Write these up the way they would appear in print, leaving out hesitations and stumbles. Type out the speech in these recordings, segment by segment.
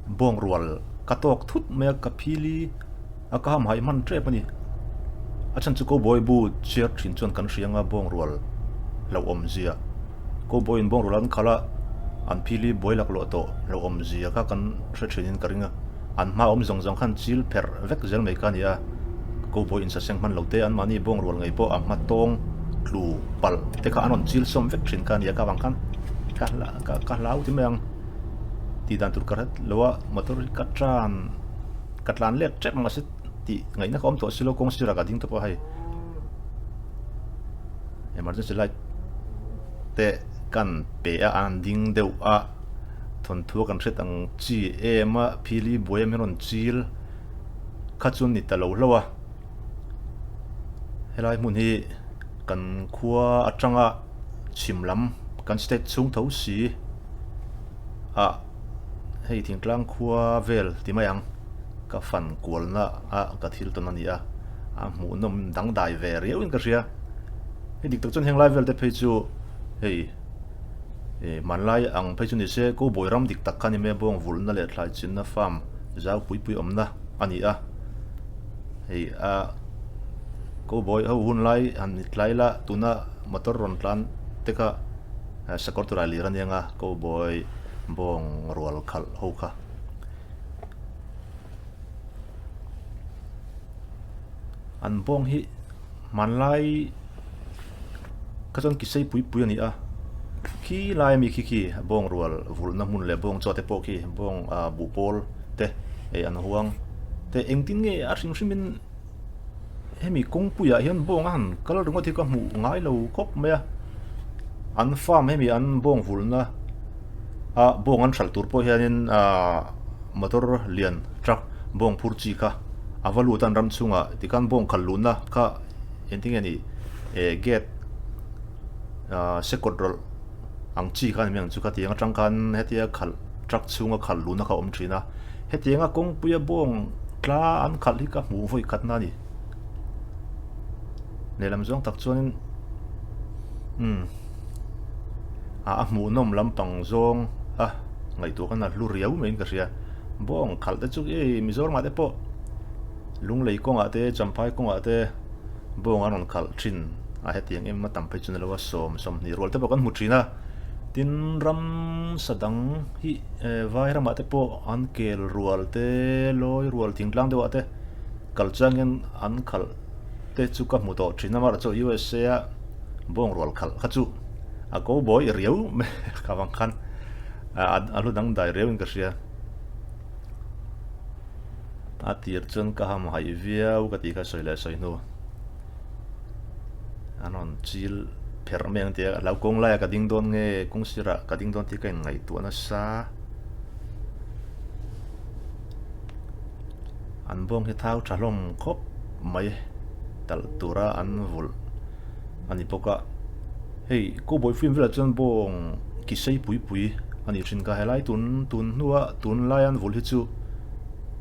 bong rual katok thut me ka phili akam hai man tre pani achan chu ko boy bu chiar thin chon kan rianga bong rual lo om zia ko boy in bong rual khala an phili boy lak lo to lo om zia ka kan thre thinin karinga an ma om zong zong khan chil pher vek zel mai ka nia ko boy in sa seng man lote an mani bong rual ngai po am ma tong tlu pal te ka anon chil som vek thin ka nia ka wang khan ka lau ti meng ti dan tur karat lowa motor katlan let trek masit ti ngai na kom to silo kong sira ka ding to pa hai emergency light te kan pe a an ding deu a thon thu kan thret ang chi ema phili boyam heron chil khachun ni talo lowa helai mun hi kan khua atanga chimlam kan state chung tho si a hei thing tlang khua vel ti mayang ka fan kualna a ka thil ton ania a mu nom dang dai ve riau in ka ria he dik tok chon heng lai vel te phei chu hei manlai ang phei chu ni se ko boiram dik tak khani me bong vulna le thlai chin na farm zau pui pui omna ani a hei a ko boy ho hun lai an nitlai la tuna motor ron tlan teka sakor turai li ran yanga ko boy bong rual khal ho kha an bong hi manlai ka chon ki sei pui pui ani a ki lai mi ki bong rual vul na mun le bong chote po ki bong bu pol te an huang te engtin nge a ring hrimin hemi kong puya hian bong han kal ringo thi ka mu ngai lo kop me an farm hemi an bong vul na a bong an thal tur po hianin motor lian truck bong phurchi ka avalu tan ram chunga tikan bong khaluna ka enting ani gate sekodrol ang chi kan meng chu ka tianga tangkan hetia khal truck chunga khaluna ka om thina hetianga kong puya bong tla an khal hi ka mu voi khatna ni nelam zong tak chuanin mu nom lampang zong ngai tu kan lu riau mein ka ria bong khal te chu mizor ma te po lung lei kong ate champai kong ate bong anon khal thin a hetiang em ma tam phei chun lawa som ni rol te po kan mu thina tin ram sadang hi vai ram ate po an kel rual te loi rual tingtlang de ate kalchangin an khal te chu ka mu to thina mar cho USA a bong rual khal kha chu a ko boy riau me ka wang khan alu dang dai riau in ka ria a tir chon ka ham hai viau ka ti ka soile soi no anon chil pher meng te lau kong lai ka ding don nge kong sira ka ding don ti ka ngai tu na sa an bong he thau thalom khop mai tal tura an vul ani poka hei ko boy film vela chon bong ki sei pui pui ani thin ka helai tun nuwa tun lai an vul hi chu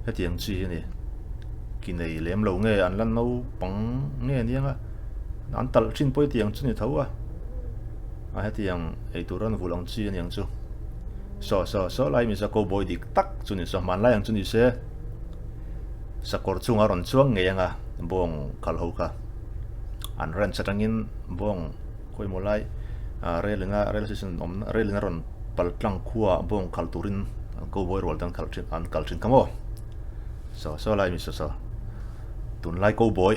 hetiang chi ni ki nei lem lo nge an lan no pang nge nianga an tal thin poi tiang chu ni thawa a hetiang ei turan vulang chi niang chu so lai mi sa ko boy dik tak chu ni so man lai ang chu ni se sakor chunga ron chuang nge anga bong khal ho ka an ran chatangin bong koi molai relinga relation om relinga ron paltlang khuwa bong khal turin ko boy rol dan khal thin an kal thin kamo so lai mi so tun lai ko boy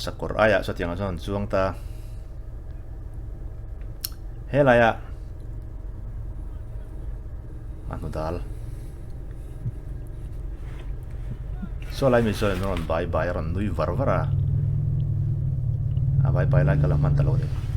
sakor aya so tiang son chuang ta helaya anu dal so lai mi so non bye ron nui varvara bye lai kala man talo de